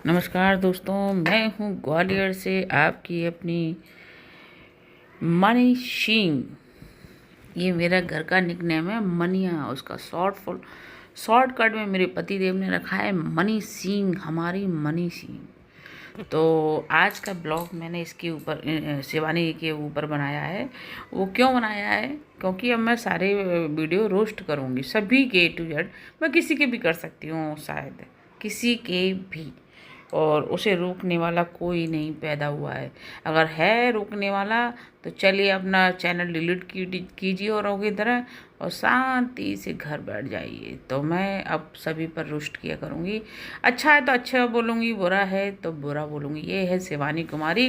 नमस्कार दोस्तों, मैं हूँ ग्वालियर से आपकी अपनी मनी सिंह। ये मेरा घर का निकनेम है मनिया। उसका शॉर्टकट में मेरे पति देव ने रखा है मनी सिंह, हमारी मनी सिंह। तो आज का ब्लॉग मैंने इसके ऊपर शिवानी के ऊपर बनाया है। वो क्यों बनाया है? क्योंकि अब मैं सारे वीडियो रोस्ट करूँगी, सभी के A to Z। मैं किसी के भी कर सकती हूँ, शायद किसी के भी, और उसे रोकने वाला कोई नहीं पैदा हुआ है। अगर है रोकने वाला तो चलिए अपना चैनल डिलीट कीजिए औरों की तरह और शांति से घर बैठ जाइए। तो मैं अब सभी पर रोस्ट किया करूँगी। अच्छा है तो अच्छा बोलूँगी, बुरा है तो बुरा बोलूँगी। ये है शिवानी कुमारी,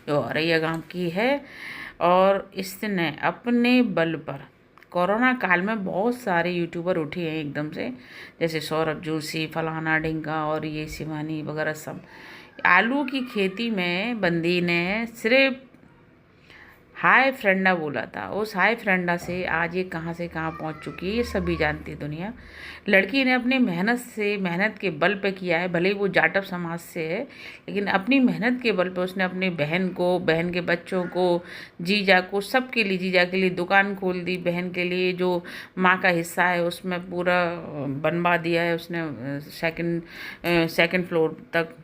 जो औरैया गांव की है, और इसने अपने बल पर कोरोना काल में बहुत सारे यूट्यूबर उठे हैं एकदम से, जैसे सौरभ जोशी, फलाना ढिंगा और ये शिवानी वगैरह सब। आलू की खेती में बंदी ने सिर्फ हाय फ्रेंडा बोला था। उस हाय फ्रेंडा से आज ये कहाँ से कहाँ पहुँच चुकी है, ये सभी जानती है दुनिया। लड़की ने अपनी मेहनत के बल पे किया है। भले ही वो जाटव समाज से है, लेकिन अपनी मेहनत के बल पे उसने अपनी बहन को, बहन के बच्चों को, जीजा को, सबके लिए, जीजा के लिए दुकान खोल दी, बहन के लिए जो माँ का हिस्सा है उसमें पूरा बनवा दिया है उसने। सेकंड फ्लोर तक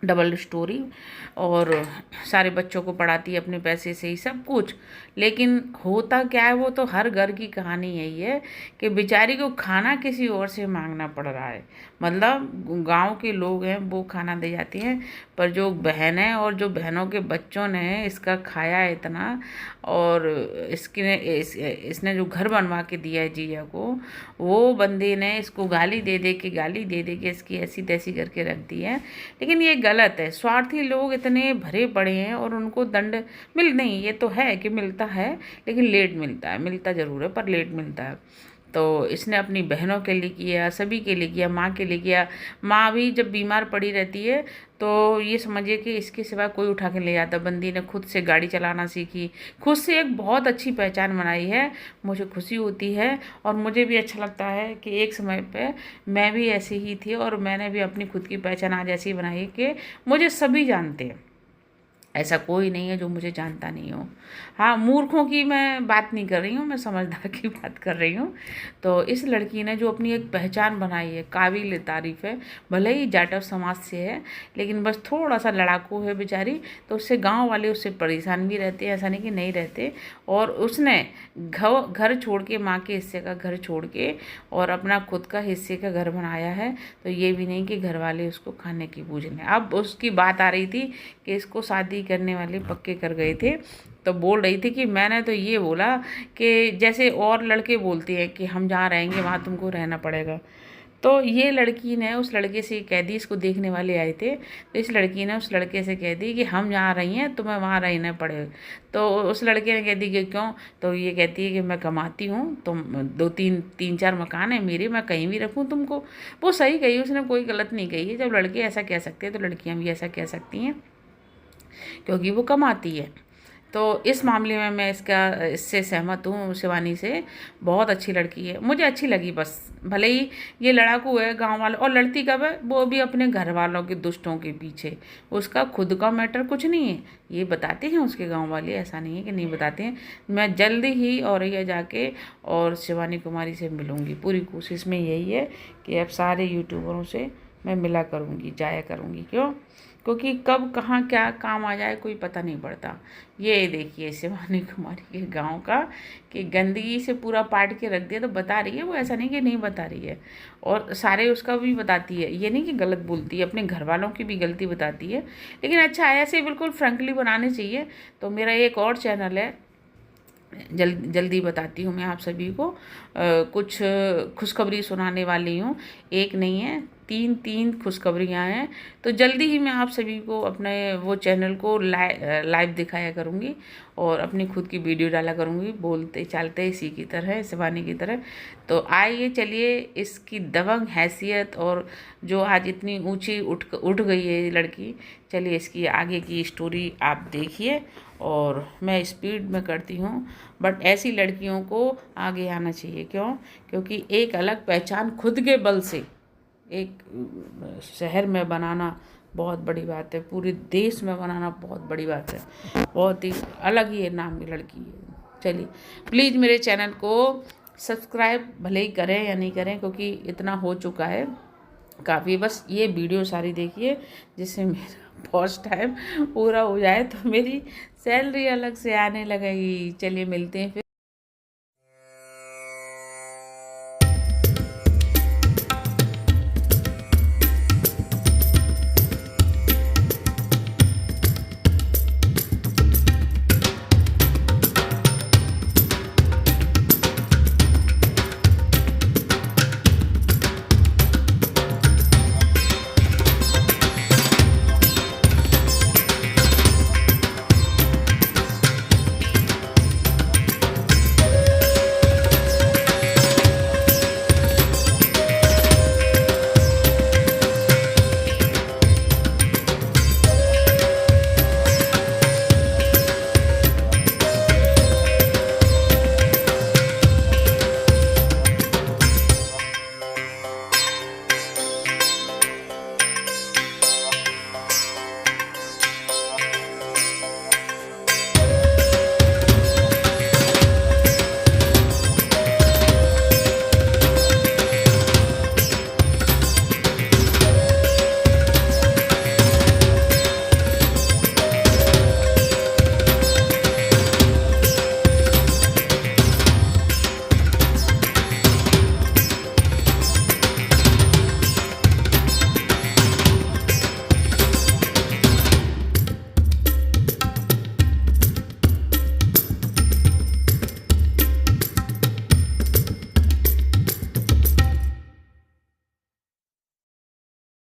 डबल स्टोरी, और सारे बच्चों को पढ़ाती है अपने पैसे से ही सब कुछ। लेकिन होता क्या है, वो तो हर घर की कहानी यही है कि बेचारी को खाना किसी और से मांगना पड़ रहा है। मतलब गांव के लोग हैं वो खाना दे जाती हैं, पर जो बहन है और जो बहनों के बच्चों ने इसका खाया है इतना, और इसने जो घर बनवा के दिया है जीजा को, वो बंदे ने इसको गाली दे दे के इसकी ऐसी तैसी करके रख दी है। लेकिन ये गलत है। स्वार्थी लोग इतने भरे पड़े हैं और उनको दंड नहीं, ये तो है कि मिलता है, लेकिन लेट मिलता है। मिलता ज़रूर है पर लेट मिलता है। तो इसने अपनी बहनों के लिए किया, सभी के लिए किया, माँ के लिए किया। माँ भी जब बीमार पड़ी रहती है तो ये समझिए कि इसके सिवा कोई उठा के ले जाता। बंदी ने खुद से गाड़ी चलाना सीखी, खुद से एक बहुत अच्छी पहचान बनाई है। मुझे खुशी होती है और मुझे भी अच्छा लगता है कि एक समय पे मैं भी ऐसी ही थी और मैंने भी अपनी खुद की पहचान आज ऐसी बनाई कि मुझे सभी जानते हैं। ऐसा कोई नहीं है जो मुझे जानता नहीं हो। हाँ, मूर्खों की मैं बात नहीं कर रही हूँ, मैं समझदार की बात कर रही हूँ। तो इस लड़की ने जो अपनी एक पहचान बनाई है, काबिल तारीफ़ है। भले ही जाटव समाज से है, लेकिन बस थोड़ा सा लड़ाकू है बेचारी, तो उससे गांव वाले उससे परेशान भी रहते हैं, ऐसा नहीं कि नहीं रहते। और उसने घर छोड़ के, माँ के हिस्से का घर छोड़ के और अपना खुद का हिस्से का घर बनाया है। तो ये भी नहीं कि घर वाले उसको खाने की बूझ लें। अब उसकी बात आ रही थी कि इसको शादी करने वाले पक्के कर गए थे, तो बोल रही थी कि मैंने तो ये बोला कि जैसे और लड़के बोलते हैं कि हम जहाँ रहेंगे वहाँ तुमको रहना पड़ेगा। तो ये लड़की ने उस लड़के से कह दी, इसको देखने वाले आए थे, तो इस लड़की ने उस लड़के से कह दी कि हम जहाँ रही हैं तुम्हें वहाँ रहना पड़ेगा। तो उस लड़के ने कह दी कि क्यों? तो ये कहती है कि मैं कमाती हूँ, तुम तीन चार मकान है मेरे, मैं कहीं भी रखूँ तुमको। वो सही कही उसने, कोई गलत नहीं कही है। जब लड़के ऐसा कह सकते हैं तो लड़कियाँ भी ऐसा कह सकती हैं, क्योंकि वो कमाती है। तो इस मामले में मैं इससे सहमत हूँ, शिवानी से। बहुत अच्छी लड़की है, मुझे अच्छी लगी। बस भले ही ये लड़ाकू है गांव वाले, और लड़ती कब है? वो भी अपने घर वालों के दुष्टों के पीछे। उसका खुद का मैटर कुछ नहीं है, ये बताते हैं उसके गांव वाले, ऐसा नहीं है कि नहीं बताते हैं। मैं जल्दी ही औरैया जाके और शिवानी कुमारी से मिलूँगी। पूरी कोशिश में यही है कि अब सारे यूट्यूबरों से मैं मिला करूँगी, जाया करूँगी। क्यों? क्योंकि कब कहाँ क्या काम आ जाए कोई पता नहीं पड़ता। ये देखिए शिवानी कुमारी के गांव का, कि गंदगी से पूरा पाट के रख दिया। तो बता रही है वो, ऐसा नहीं कि नहीं बता रही है, और सारे उसका भी बताती है। ये नहीं कि गलत बोलती है, अपने घर वालों की भी गलती बताती है। लेकिन अच्छा है, ऐसे बिल्कुल फ्रैंकली बनाने चाहिए। तो मेरा एक और चैनल है, जल्दी बताती हूँ मैं आप सभी को। कुछ खुशखबरी सुनाने वाली हूँ, एक नहीं है, तीन खुशखबरियाँ हैं। तो जल्दी ही मैं आप सभी को अपने वो चैनल को लाइव दिखाया करूँगी और अपनी खुद की वीडियो डाला करूँगी, बोलते चालते इसी की तरह, शिवानी की तरह। तो आइए चलिए, इसकी दबंग हैसियत और जो आज इतनी ऊंची उठ गई है ये लड़की, चलिए इसकी आगे की स्टोरी आप देखिए। और मैं स्पीड में करती हूँ, बट ऐसी लड़कियों को आगे आना चाहिए। क्यों? क्योंकि एक अलग पहचान खुद के बल से एक शहर में बनाना बहुत बड़ी बात है, पूरे देश में बनाना बहुत बड़ी बात है। बहुत ही अलग ही नाम की लड़की है। चलिए प्लीज़ मेरे चैनल को सब्सक्राइब भले ही करें या नहीं करें, क्योंकि इतना हो चुका है काफ़ी। बस ये वीडियो सारी देखिए जिससे मेरा फर्स्ट टाइम पूरा हो जाए तो मेरी सैलरी अलग से आने लगेगी। चलिए मिलते हैं फिर।